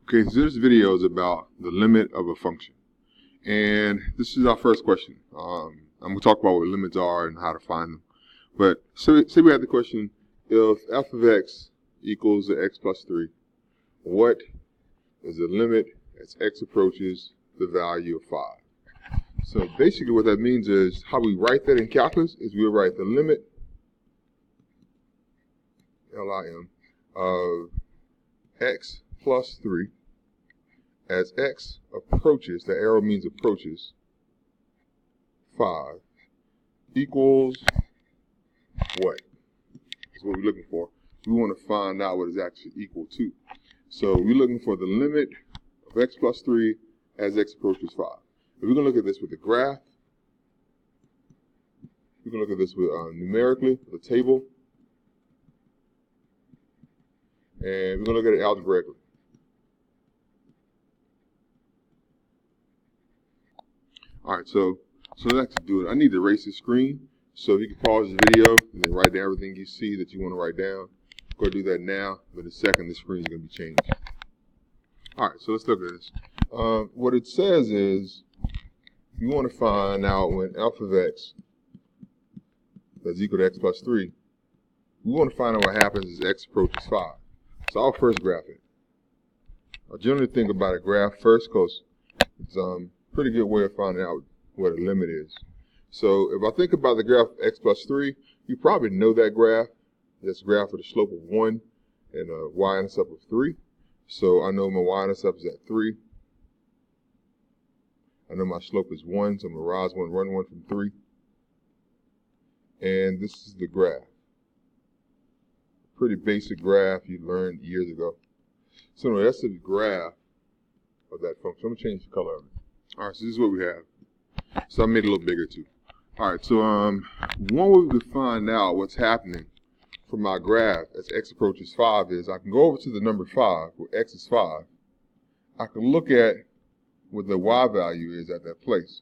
Okay, so this video is about the limit of a function. And this is our first question. I'm going to talk about what limits are and how to find them. But say we had the question, if f of x equals x plus 3, what is the limit as x approaches the value of 5? So basically what that means is, how we write that in calculus is we'll write the limit, LIM, of x plus 3 as x approaches, the arrow means approaches, 5 equals what? That's what we're looking for. We want to find out what it's actually equal to. So we're looking for the limit of x plus 3 as x approaches 5. If we're going to look at this with a graph, we're going to look at this with numerically, with a table, and we're going to look at it algebraically. All right, so let's do it. I need to erase the screen. So if you can pause the video and then write down everything you see that you want to write down, go do that now. But in a second, the screen is going to be changed. All right, so let's look at this. What it says is you want to find out when f of x is equal to x plus 3. We want to find out what happens as x approaches 5. So I'll first graph it. I generally think about a graph first because it's pretty good way of finding out what a limit is. So if I think about the graph of x plus 3, you probably know that graph. That's a graph with a slope of 1 and a y-intercept of 3. So I know my y-intercept is at 3. I know my slope is 1, so I'm going to rise 1, run 1 from 3. And this is the graph. Pretty basic graph you learned years ago. So anyway, that's the graph of that function. I'm going to change the color of it. All right, so this is what we have. So I made it a little bigger too. All right, so one way we can find out what's happening for my graph as x approaches 5 is I can go over to the number 5, where x is 5. I can look at what the y value is at that place.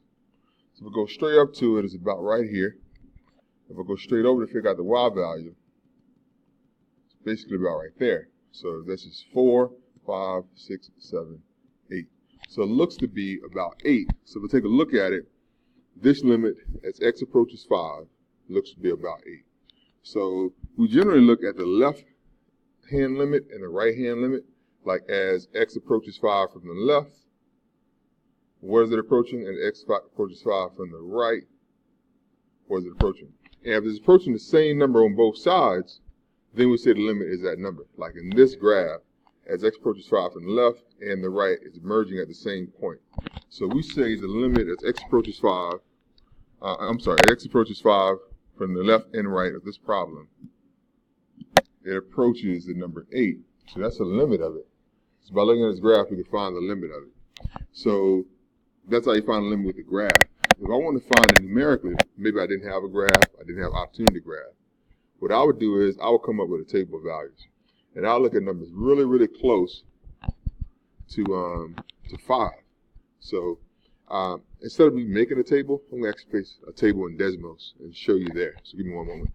So if I go straight up to it, it's about right here. If I go straight over to figure out the y value, it's basically about right there. So this is 4, 5, 6, 7, 8. So it looks to be about 8. So if I take a look at it, this limit as x approaches 5 looks to be about 8. So we generally look at the left hand limit and the right hand limit, like as x approaches 5 from the left, where is it approaching? And x approaches 5 from the right, where is it approaching? And if it's approaching the same number on both sides, then we say the limit is that number. Like in this graph, as x approaches 5 from the left and the right is merging at the same point. So we say the limit as x approaches 5, x approaches 5 from the left and right of this problem, it approaches the number 8. So that's the limit of it. So by looking at this graph, we can find the limit of it. So that's how you find the limit with the graph. If I want to find it numerically, maybe I didn't have a graph, I didn't have opportunity to graph. What I would do is I would come up with a table of values. And I'll look at numbers really, really close to 5. So instead of me making a table, I'm going to actually place a table in Desmos and show you there. So give me one moment.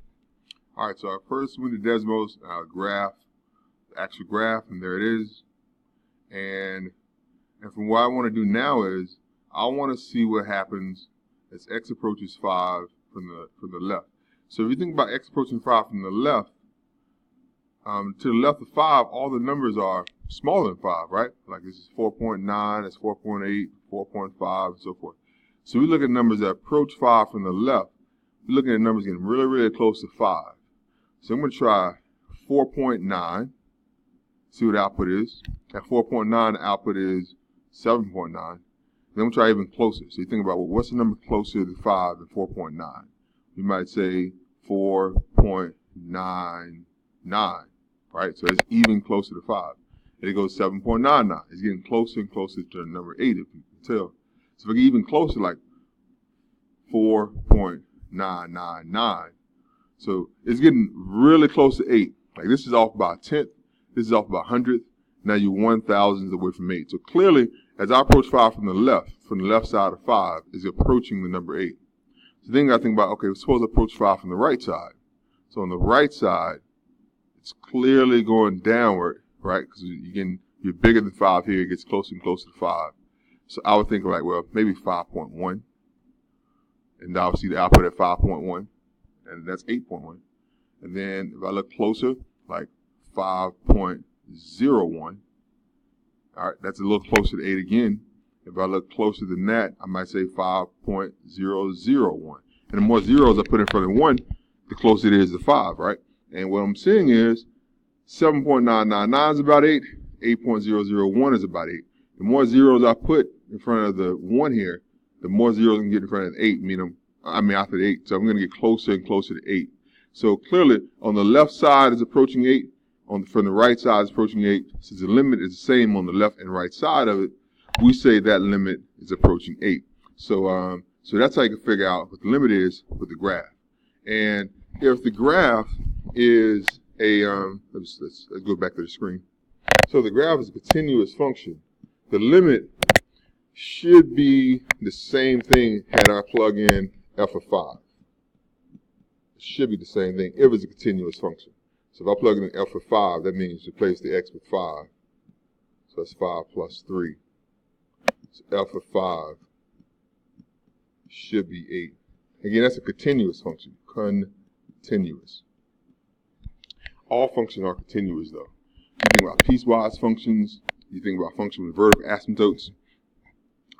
All right, so I first went to Desmos, graph, the actual graph, and there it is. And from what I want to do now is I want to see what happens as x approaches 5 from the left. So if you think about x approaching 5 from the left, to the left of 5, all the numbers are smaller than 5, right? Like this is 4.9, it's 4.8, 4.5, and so forth. So we look at numbers that approach 5 from the left. We're looking at numbers getting really, really close to 5. So I'm going to try 4.9, see what the output is. At 4.9, the output is 7.9. Then I'm going to try even closer. So you think about, well, what's the number closer to 5 than 4.9? We might say 4.99. Right, so it's even closer to 5. And it goes 7.99. It's getting closer and closer to the number 8, if you can tell. So if I get even closer, like 4.999. So it's getting really close to 8. Like this is off by a tenth. This is off by 100th. Now you're 1,000th away from 8. So clearly, as I approach 5 from the left side of 5 is approaching the number 8. So then I think about, okay, suppose I approach 5 from the right side. So on the right side, it's clearly going downward, right? Because you're getting you're bigger than 5 here, it gets closer and closer to 5. So I would think like, well, maybe 5.1. And now I see the output at 5.1, and that's 8.1. And then if I look closer, like 5.01, all right, that's a little closer to 8 again. If I look closer than that, I might say 5.001. And the more zeros I put in front of 1, the closer it is to 5, right? And what I'm seeing is 7.999 is about 8, 8.001 is about 8. The more zeros I put in front of the 1 here, the more zeros I can get in front of the 8, after the 8. So I'm going to get closer and closer to 8. So clearly, on the left side is approaching 8. From the right side is approaching 8. Since the limit is the same on the left and right side of it, we say that limit is approaching 8. So that's how you can figure out what the limit is with the graph. And if the graph is a, let's go back to the screen. So the graph is a continuous function. The limit should be the same thing had I plug in f of 5. It should be the same thing if it's a continuous function. So if I plug in f of 5, that means replace the x with 5. So that's 5 plus 3. So f of 5 should be 8. Again, that's a continuous function. Continuous. All functions are continuous, though. You think about piecewise functions. You think about functions with vertical asymptotes.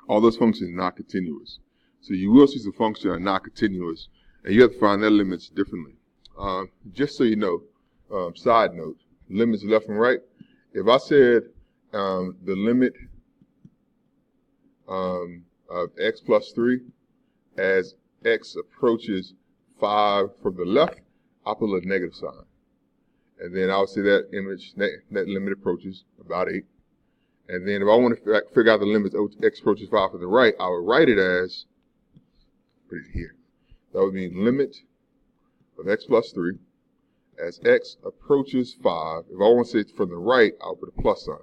All those functions are not continuous. So you will see some functions that are not continuous, and you have to find their limits differently. Just so you know, side note, limits left and right. If I said the limit of x plus 3 as x approaches 5 from the left, I'll put a negative sign. And then I'll say that that limit approaches about 8. And then if I want to figure out the limits of x approaches 5 from the right, I would write it as, put it here. That would mean limit of x plus 3 as x approaches 5. If I want to say it from the right, I'll put a plus sign.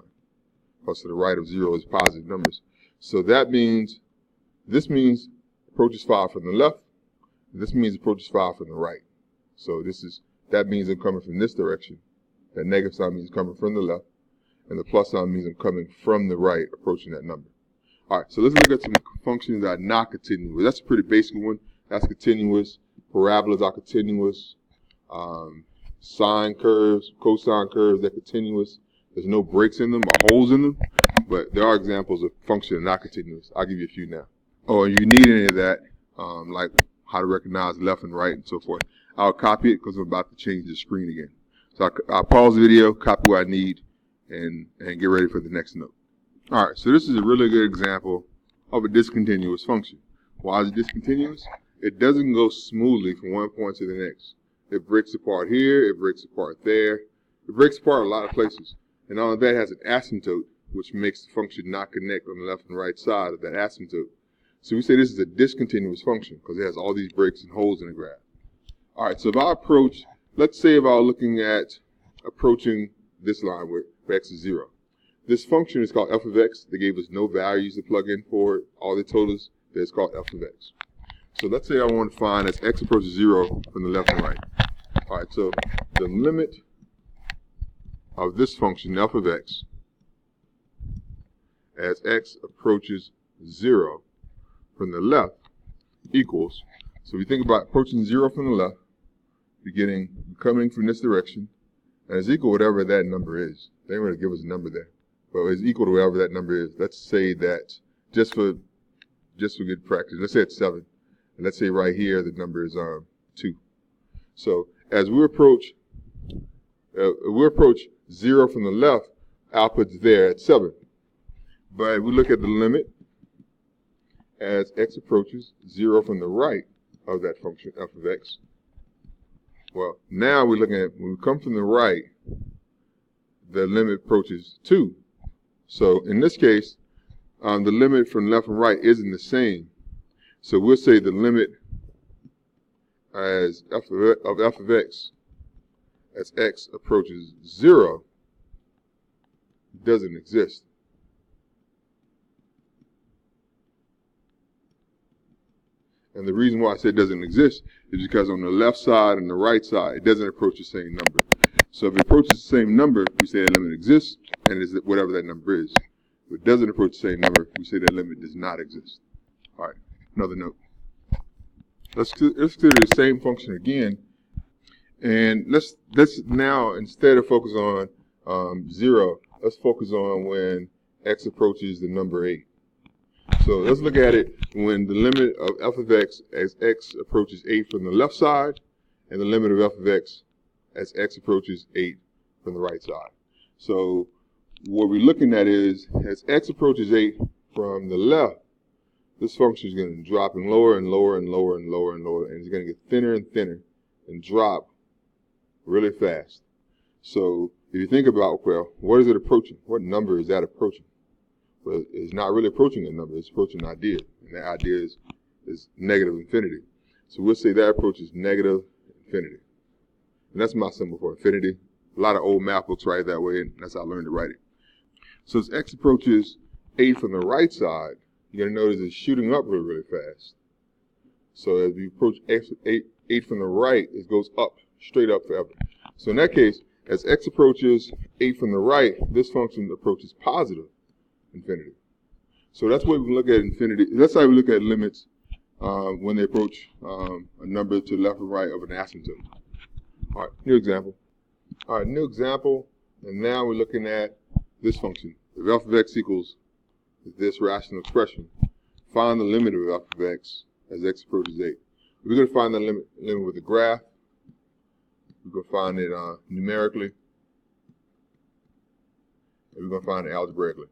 Plus to the right of 0 is positive numbers. So that means, this means approaches 5 from the left. This means approaches 5 from the right. So that means I'm coming from this direction. That negative sign means coming from the left. And the plus sign means I'm coming from the right, approaching that number. All right, so let's look at some functions that are not continuous. That's a pretty basic one. That's continuous. Parabolas are continuous. Sine curves, cosine curves, they're continuous. There's no breaks in them or holes in them, but there are examples of functions that are not continuous. I'll give you a few now. Oh, and you need any of that, like how to recognize left and right and so forth. I'll copy it because I'm about to change the screen again. So I'll pause the video, copy what I need, and get ready for the next note. All right, so this is a really good example of a discontinuous function. Why is it discontinuous? It doesn't go smoothly from one point to the next. It breaks apart here, it breaks apart there. It breaks apart a lot of places. And all of that has an asymptote, which makes the function not connect on the left and right side of that asymptote. So we say this is a discontinuous function because it has all these breaks and holes in the graph. All right, so if I approach, let's say if I was looking at approaching this line where x is 0. This function is called f of x. They gave us no values to plug in for it. All they told us that it's called f of x. So let's say I want to find as x approaches 0 from the left and right. All right, so the limit of this function, f of x, as x approaches 0 from the left equals, so we think about approaching 0 from the left, coming from this direction, and it's equal to whatever that number is. They don't really give us a number there, but it's equal to whatever that number is. Let's say that, just for good practice, let's say it's 7. And let's say right here the number is 2. So as we approach 0 from the left, output's there at 7. But we look at the limit as x approaches 0 from the right of that function f of x. Well, now we're looking at, when we come from the right, the limit approaches 2. So in this case, the limit from left and right isn't the same. So we'll say the limit as f of x as x approaches 0 doesn't exist. And the reason why I say it doesn't exist is because on the left side and the right side, it doesn't approach the same number. So if it approaches the same number, we say that limit exists, and it's whatever that number is. If it doesn't approach the same number, we say that limit does not exist. All right, another note. Let's consider the same function again, and let's now, instead of focus on 0, let's focus on when x approaches the number 8. So let's look at it when the limit of f of x as x approaches 8 from the left side, and the limit of f of x as x approaches 8 from the right side. So what we're looking at is, as x approaches 8 from the left, this function is going to drop in lower and lower and lower and lower and lower, and it's going to get thinner and thinner and drop really fast. So if you think about, well, what is it approaching? What number is that approaching? Well, it's not really approaching a number, it's approaching an idea, and that idea is negative infinity. So we'll say that approaches negative infinity. And that's my symbol for infinity. A lot of old math books write it that way, and that's how I learned to write it. So as x approaches 8 from the right side, you're going to notice it's shooting up really, really fast. So as we approach 8 from the right, it goes up, straight up forever. So in that case, as x approaches 8 from the right, this function approaches positive infinity. So that's what we look at infinity. That's how we look at limits when they approach a number to the left and right of an asymptote. All right, new example. All right, new example, and now we're looking at this function. If f of x equals this rational expression, find the limit of f of x as x approaches 8. We're going to find the limit with a graph. We're going to find it numerically, and we're going to find it algebraically.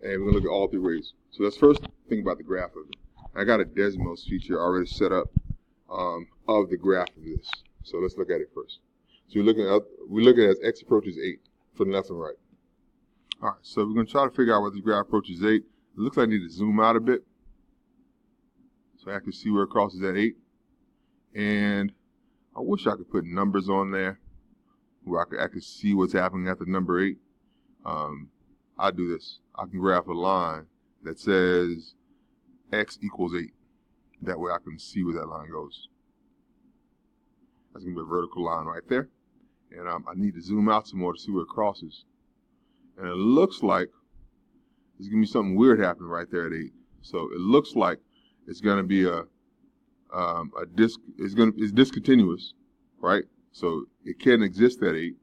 And we're going to look at all 3 ways. So let's first think about the graph of it. I got a Desmos feature already set up of the graph of this. So let's look at it first. So we're looking at as x approaches 8 from left and right. All right, so we're going to try to figure out what this graph approaches 8. It looks like I need to zoom out a bit so I can see where it crosses at 8. And I wish I could put numbers on there where I could see what's happening at the number 8. I'll do this. I can graph a line that says x equals 8. That way I can see where that line goes. That's going to be a vertical line right there. And I need to zoom out some more to see where it crosses. And it looks like there's going to be something weird happening right there at 8. So it looks like it's going to be it's discontinuous, right? So it can't exist at 8.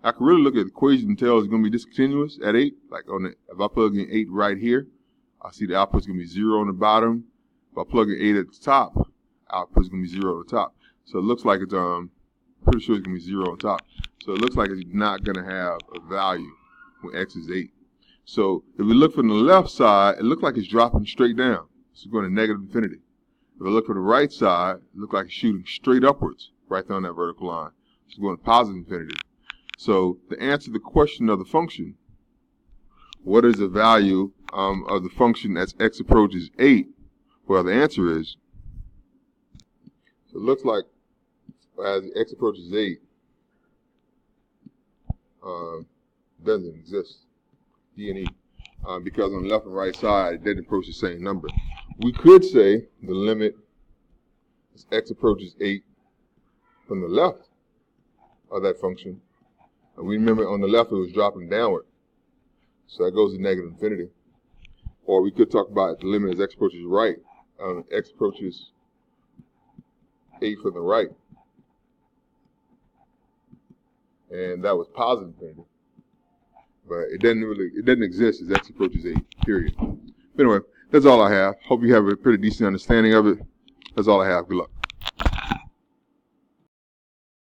I can really look at the equation and tell it's going to be discontinuous at 8. Like if I plug in 8 right here, I see the output's going to be 0 on the bottom. If I plug in 8 at the top, output's going to be 0 on the top. So it looks like it's pretty sure it's going to be 0 on top. So it looks like it's not going to have a value when x is 8. So if we look from the left side, it looks like it's dropping straight down. It's going to negative infinity. If I look from the right side, it looks like it's shooting straight upwards right there on that vertical line. It's going to positive infinity. So to answer the question of the function, what is the value of the function as x approaches 8? Well, the answer is, it looks like as x approaches 8, doesn't exist, D and E, because on the left and right side, it doesn't approach the same number. We could say the limit as x approaches 8 from the left of that function. And we remember on the left it was dropping downward. So that goes to negative infinity. Or we could talk about the limit as x approaches right. X approaches 8 from the right. And that was positive infinity. But it doesn't exist as x approaches 8, period. But anyway, that's all I have. Hope you have a pretty decent understanding of it. That's all I have. Good luck.